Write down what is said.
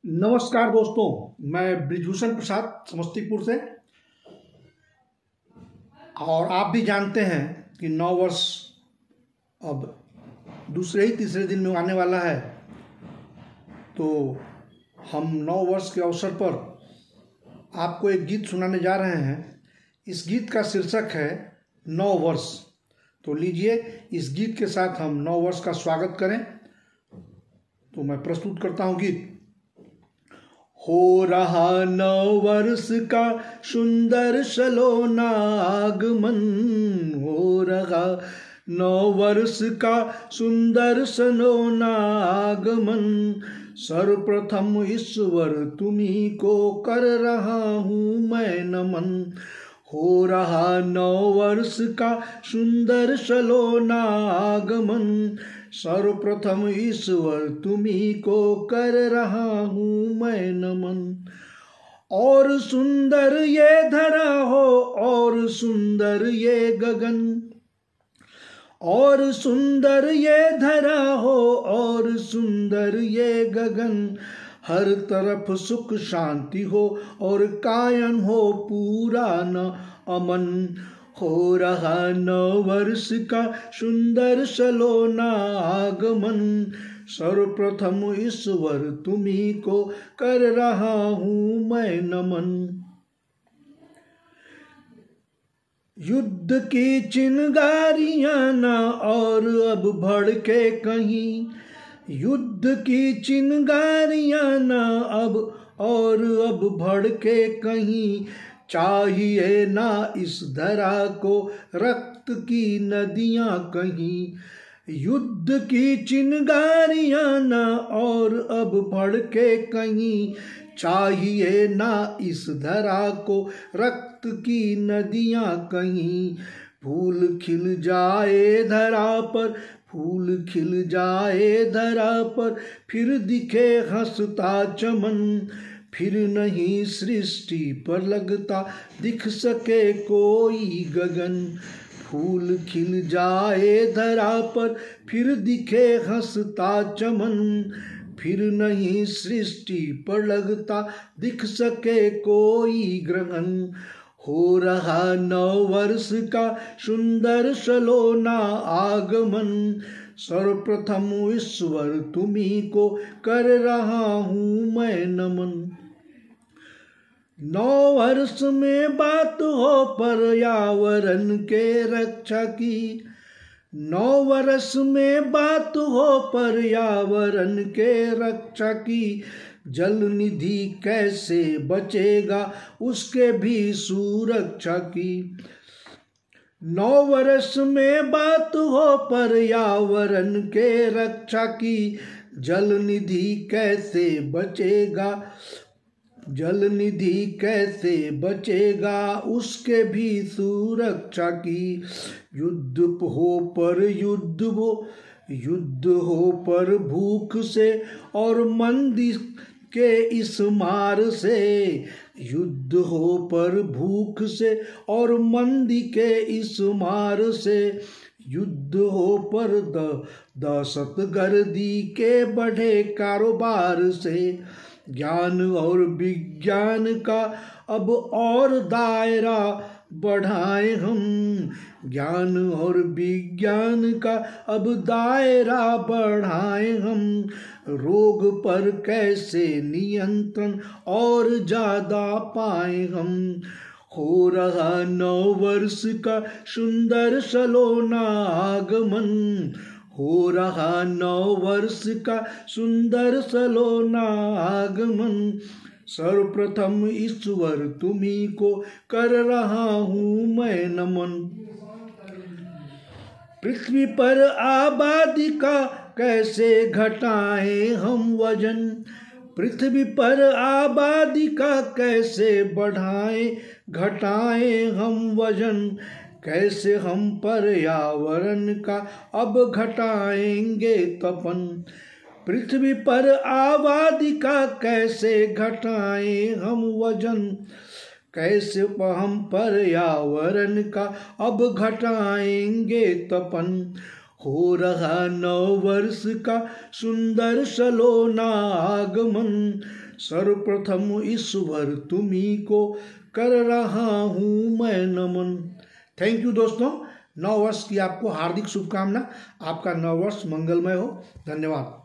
नमस्कार दोस्तों, मैं ब्रिजभूषण प्रसाद समस्तीपुर से। और आप भी जानते हैं कि नव वर्ष अब दूसरे ही तीसरे दिन में आने वाला है। तो हम नव वर्ष के अवसर पर आपको एक गीत सुनाने जा रहे हैं। इस गीत का शीर्षक है नव वर्ष। तो लीजिए, इस गीत के साथ हम नव वर्ष का स्वागत करें। तो मैं प्रस्तुत करता हूँ गीत। हो रहा नव वर्ष का सुंदर सलोना आगमन, हो रहा नव वर्ष का सुंदर सलोना आगमन। सर्वप्रथम ईश्वर तुम्ही को कर रहा हूँ मैं नमन। हो रहा नव वर्ष का सुंदर सलोना आगमन। सर्वप्रथम ईश्वर तुम्ही को कर रहा हूँ मैं नमन। और सुंदर ये धरा हो और सुंदर ये गगन, और सुंदर ये धरा हो और सुंदर ये गगन। हर तरफ सुख शांति हो और कायम हो पूरा न अमन। हो रहा नव वर्ष का सुंदर सलोना आगमन। सर्वप्रथम ईश्वर तुम्ही को कर रहा हूँ मैं नमन। युद्ध की चिंगारियां ना और अब भड़के कहीं, युद्ध की चिंगारियां ना अब भड़के कहीं। चाहिए ना इस धरा को रक्त की नदियां कहीं। युद्ध की चिंगारियां ना और अब भड़के कहीं। चाहिए ना इस धरा को रक्त की नदियां कहीं। फूल खिल जाए धरा पर, फूल खिल जाए धरा पर, फिर दिखे हंसता चमन। फिर नहीं सृष्टि पर लगता दिख सके कोई गगन। फूल खिल जाए धरा पर, फिर दिखे हंसता चमन। फिर नहीं सृष्टि पर लगता दिख सके कोई ग्रहण। हो रहा नव वर्ष का सुंदर सलोना आगमन। सर्वप्रथम ईश्वर तुम्ही को कर रहा हूँ मैं नमन। नव वर्ष में बात हो पर्यावरण के रक्षा की। नव वर्ष में बात हो पर्यावरण के रक्षा की। जल निधि कैसे बचेगा उसके भी सुरक्षा की। नव वर्ष में बात हो पर्यावरण के रक्षा की। जल निधि कैसे बचेगा, जल निधि कैसे बचेगा उसके भी सुरक्षा की। युद्ध हो पर युद्ध हो, युद्ध हो पर भूख से और मंदी के इस मार से। युद्ध हो पर भूख से और मंदी के इस मार से। युद्ध हो पर दहशतगर्दी के बढ़े कारोबार से। ज्ञान और विज्ञान का अब और दायरा बढ़ाए हम। ज्ञान और विज्ञान का अब दायरा बढ़ाए हम। रोग पर कैसे नियंत्रण और ज्यादा पाए हम। हो रहा नव वर्ष का सुंदर सलोना आगमन। हो रहा नव वर्ष का सुंदर सलोना आगमन। सर्वप्रथम ईश्वर तुम्ही को कर रहा हूँ मैं नमन। पृथ्वी पर आबादी का कैसे घटाएं हम वजन। पृथ्वी पर आबादी का कैसे बढ़ाएं घटाएं हम वजन। कैसे हम पर्यावरण का अब घटाएंगे तपन। पृथ्वी पर आबादी का कैसे घटाएं हम वजन। कैसे हम पर्यावरण का अब घटाएंगे तपन। हो रहा नव वर्ष का सुंदर सलोना आगमन, सर्वप्रथम ईश्वर तुम्ही को कर रहा हूँ मैं नमन। थैंक यू दोस्तों, नव वर्ष की आपको हार्दिक शुभकामना। आपका नव वर्ष मंगलमय हो। धन्यवाद।